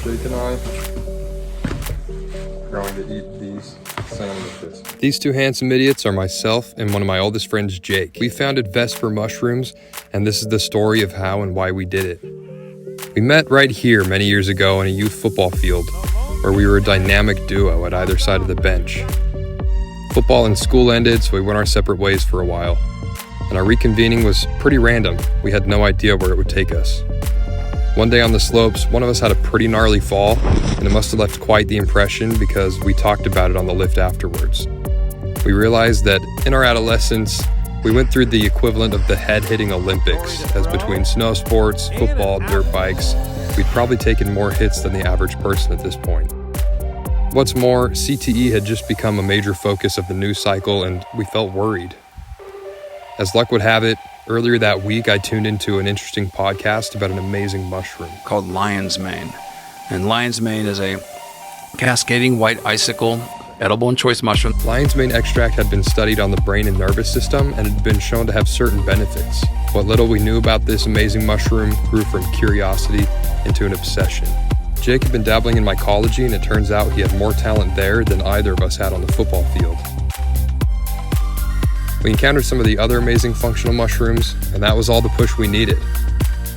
Jake and I are going to eat these sandwiches. These two handsome idiots are myself and one of my oldest friends, Jake. We founded Vesper Mushrooms, and this is the story of how and why we did it. We met right here many years ago in a youth football field, where we were a dynamic duo at either side of the bench. Football and school ended, so we went our separate ways for a while, and our reconvening was pretty random. We had no idea where it would take us. One day on the slopes, one of us had a pretty gnarly fall, and it must have left quite the impression because we talked about it on the lift afterwards. We realized that in our adolescence, we went through the equivalent of the head-hitting Olympics, as between snow sports, football, dirt bikes, we'd probably taken more hits than the average person at this point. What's more, CTE had just become a major focus of the news cycle, and we felt worried. As luck would have it, earlier that week, I tuned into an interesting podcast about an amazing mushroom called lion's mane. And lion's mane is a cascading white icicle, edible and choice mushroom. Lion's mane extract had been studied on the brain and nervous system and had been shown to have certain benefits. What little we knew about this amazing mushroom grew from curiosity into an obsession. Jake had been dabbling in mycology, and it turns out he had more talent there than either of us had on the football field. We encountered some of the other amazing functional mushrooms, and that was all the push we needed.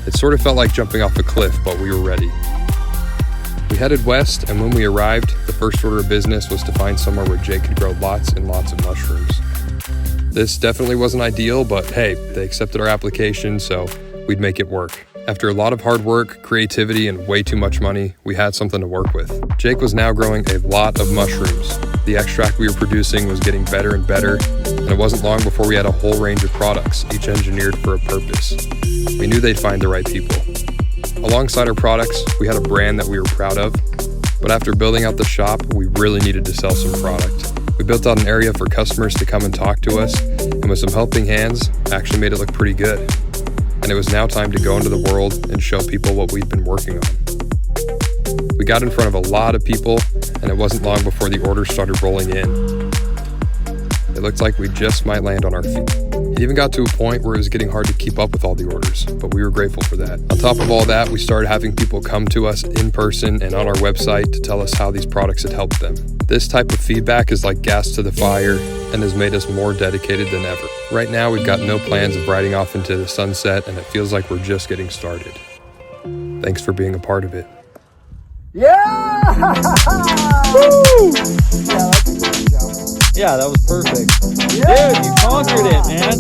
It sort of felt like jumping off a cliff, but we were ready. We headed west, and when we arrived, the first order of business was to find somewhere where Jake could grow lots and lots of mushrooms. This definitely wasn't ideal, but hey, they accepted our application, so we'd make it work. After a lot of hard work, creativity, and way too much money, we had something to work with. Jake was now growing a lot of mushrooms. The extract we were producing was getting better and better, and it wasn't long before we had a whole range of products, each engineered for a purpose. We knew they'd find the right people. Alongside our products, we had a brand that we were proud of, but after building out the shop, we really needed to sell some product. We built out an area for customers to come and talk to us, and with some helping hands, actually made it look pretty good. And it was now time to go into the world and show people what we'd been working on. We got in front of a lot of people, and it wasn't long before the orders started rolling in. It looked like we just might land on our feet. It even got to a point where it was getting hard to keep up with all the orders, but we were grateful for that. On top of all that, we started having people come to us in person and on our website to tell us how these products had helped them. This type of feedback is like gas to the fire and has made us more dedicated than ever. Right now, we've got no plans of riding off into the sunset, and it feels like we're just getting started. Thanks for being a part of it. Yeah! Woo! Yeah, that was perfect. Yeah. Dude, you conquered it, man.